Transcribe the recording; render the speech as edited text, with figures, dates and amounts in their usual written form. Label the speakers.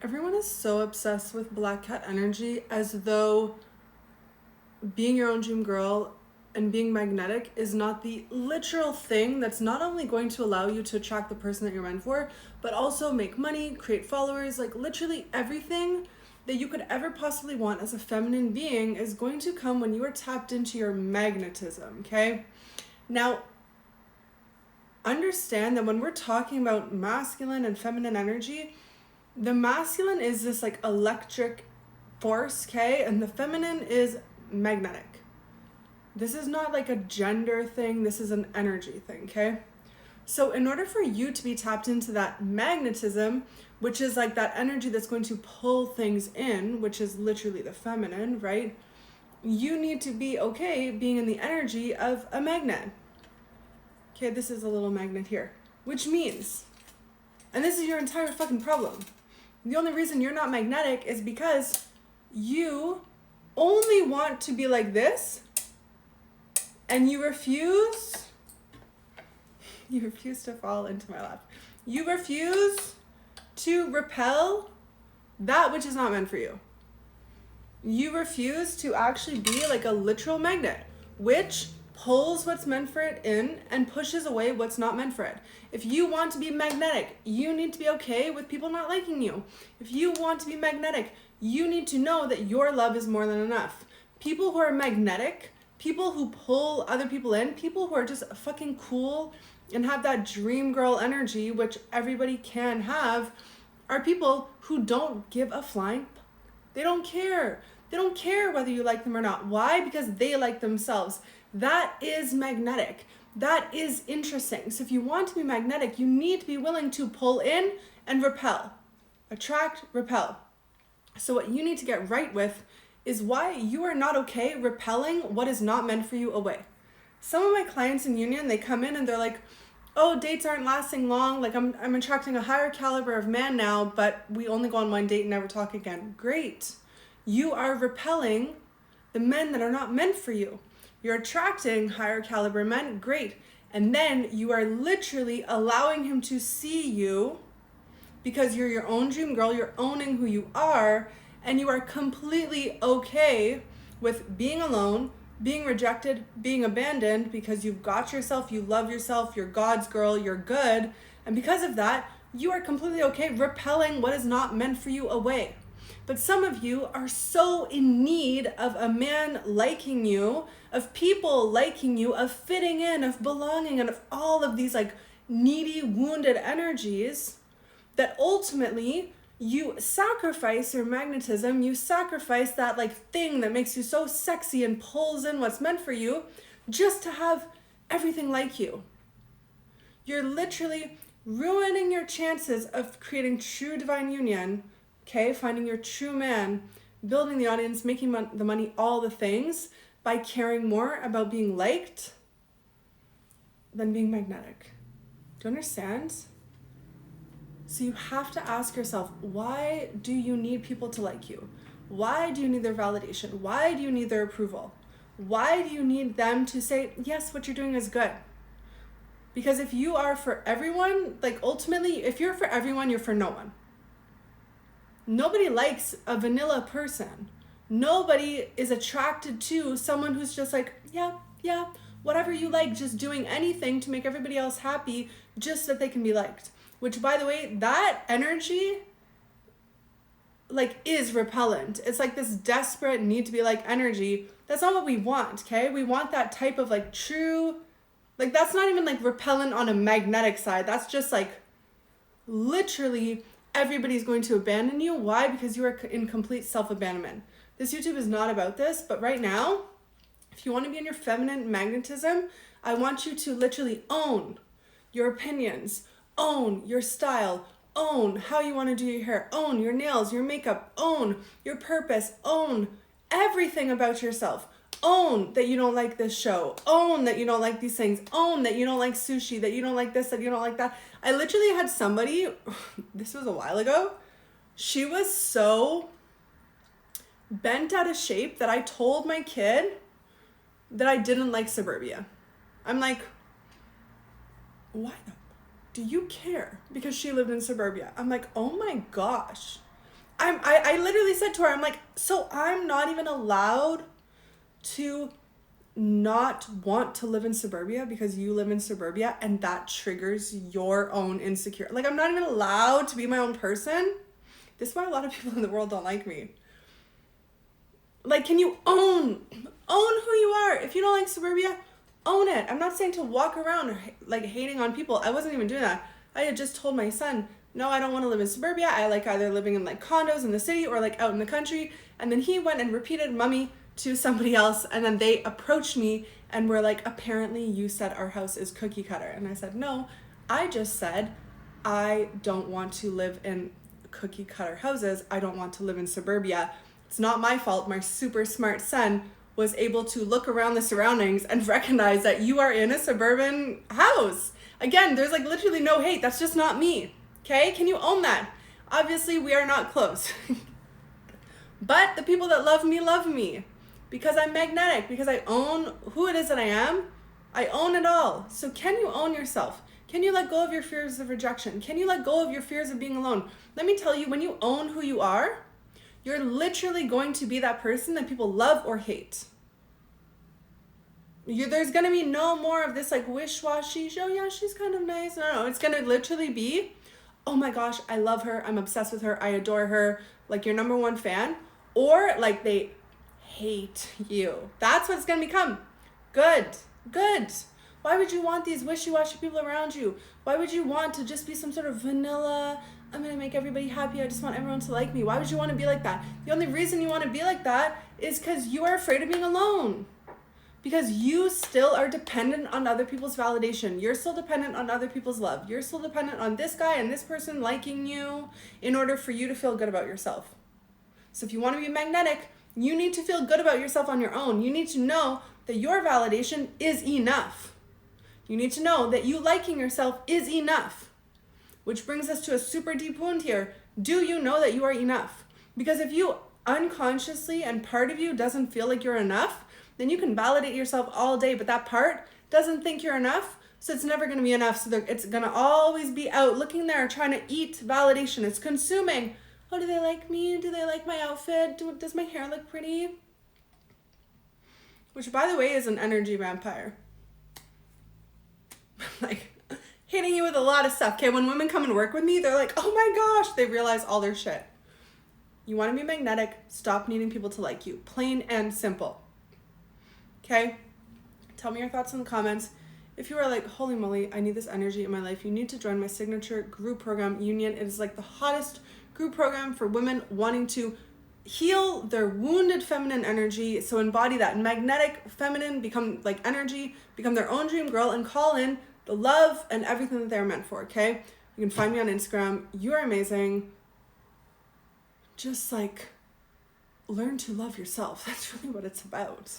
Speaker 1: Everyone is so obsessed with black cat energy as though being your own dream girl and being magnetic is not the literal thing that's not only going to allow you to attract the person that you're meant for, but also make money, create followers. Like literally everything that you could ever possibly want as a feminine being is going to come when you are tapped into your magnetism, okay? Now, understand that when we're talking about masculine and feminine energy, the masculine is this like electric force, okay? And the feminine is magnetic. This is not like a gender thing, this is an energy thing, okay? So in order for you to be tapped into that magnetism, which is like that energy that's going to pull things in, which is literally the feminine, right? You need to be okay being in the energy of a magnet. Okay, this is a little magnet here, which means, and this is your entire fucking problem. The only reason you're not magnetic is because you only want to be like this and you refuse to fall into my lap. You refuse to repel that which is not meant for you. You refuse to actually be like a literal magnet, which pulls what's meant for it in and pushes away what's not meant for it. If you want to be magnetic, you need to be okay with people not liking you. If you want to be magnetic, you need to know that your love is more than enough. People who are magnetic, people who pull other people in, people who are just fucking cool and have that dream girl energy, which everybody can have, are people who don't give a flying fuck. They don't care. They don't care whether you like them or not. Why? Because they like themselves. That is magnetic. That is interesting. So if you want to be magnetic, you need to be willing to pull in and repel. Attract, repel. So what you need to get right with is why you are not okay repelling what is not meant for you away. Some of my clients in union, they come in and they're like, oh, dates aren't lasting long. Like I'm attracting a higher caliber of man now, but we only go on one date and never talk again. Great. You are repelling the men that are not meant for you. You're attracting higher caliber men. Great. And then you are literally allowing him to see you because you're your own dream girl. You're owning who you are, and you are completely okay with being alone, being rejected, being abandoned because you've got yourself, you love yourself, you're God's girl, you're good. And because of that, you are completely okay repelling what is not meant for you away. But some of you are so in need of a man liking you, of people liking you, of fitting in, of belonging, and of all of these like needy, wounded energies that ultimately you sacrifice your magnetism, you sacrifice that like thing that makes you so sexy and pulls in what's meant for you just to have everything like you. You're literally ruining your chances of creating true divine union, okay? Finding your true man, building the audience, making the money, all the things by caring more about being liked than being magnetic. Do you understand? So you have to ask yourself, why do you need people to like you? Why do you need their validation? Why do you need their approval? Why do you need them to say, yes, what you're doing is good? Because if you are for everyone, like ultimately, if you're for everyone, you're for no one. Nobody likes a vanilla person. Nobody is attracted to someone who's just like, yeah, whatever you like, just doing anything to make everybody else happy just so that they can be liked. Which, by the way, that energy like is repellent. It's like this desperate need to be like energy. That's not what we want, okay? We want that type of like true, like that's not even like repellent on a magnetic side. That's just like literally everybody's going to abandon you. Why? Because you are in complete self-abandonment. This YouTube is not about this, but right now, if you want to be in your feminine magnetism, I want you to literally own your opinions, own your style, own how you want to do your hair, own your nails, your makeup, own your purpose, own everything about yourself. Own that you don't like this show, own that you don't like these things, own that you don't like sushi, that you don't like this, that you don't like that. I literally had somebody, this was a while ago, she was so bent out of shape that I told my kid that I didn't like suburbia. I'm like, why the do you care? Because she lived in suburbia. I'm like, oh my gosh. I literally said to her, I'm like, so I'm not even allowed to not want to live in suburbia because you live in suburbia and that triggers your own insecure. Like, I'm not even allowed to be my own person. This is why a lot of people in the world don't like me. Like, can you own who you are? If you don't like suburbia, own it. I'm not saying to walk around like hating on people. I wasn't even doing that. I had just told my son, no, I don't want to live in suburbia. I like either living in like condos in the city or like out in the country. And then he went and repeated mummy to somebody else, and then they approached me and were like, apparently you said our house is cookie cutter. And I said, no, I just said I don't want to live in cookie cutter houses. I don't want to live in suburbia. It's not my fault. My super smart son was able to look around the surroundings and recognize that you are in a suburban house. Again, there's like literally no hate. That's just not me. Okay? Can you own that? Obviously, we are not close. But the people that love me because I'm magnetic, because I own who it is that I am. I own it all. So can you own yourself? Can you let go of your fears of rejection? Can you let go of your fears of being alone? Let me tell you, when you own who you are, you're literally going to be that person that people love or hate. There's going to be no more of this like wish-washy, oh yeah, she's kind of nice. No, it's going to literally be, oh my gosh, I love her. I'm obsessed with her. I adore her. Like your number one fan. Or like they hate you. That's what it's going to become. Good. Why would you want these wishy-washy people around you? Why would you want to just be some sort of vanilla, I'm going to make everybody happy, I just want everyone to like me? Why would you want to be like that? The only reason you want to be like that is because you are afraid of being alone. Because you still are dependent on other people's validation. You're still dependent on other people's love. You're still dependent on this guy and this person liking you in order for you to feel good about yourself. So if you want to be magnetic, you need to feel good about yourself on your own. You need to know that your validation is enough. You need to know that you liking yourself is enough. Which brings us to a super deep wound here. Do you know that you are enough? Because if you unconsciously and part of you doesn't feel like you're enough, then you can validate yourself all day, but that part doesn't think you're enough, so it's never going to be enough. So it's going to always be out looking there, trying to eat validation. It's consuming. Oh, do they like me? Do they like my outfit? Does my hair look pretty? Which, by the way, is an energy vampire. Like, hitting you with a lot of stuff. Okay, when women come and work with me, they're like, oh my gosh, they realize all their shit. You want to be magnetic, stop needing people to like you. Plain and simple. Okay? Tell me your thoughts in the comments. If you are like, holy moly, I need this energy in my life, you need to join my signature group program, Union. It is like the hottest group program for women wanting to heal their wounded feminine energy. So embody that magnetic feminine, become like energy, become their own dream girl, and call in the love and everything that they're meant for, okay? You can find me on Instagram. You are amazing. Just like learn to love yourself. That's really what it's about.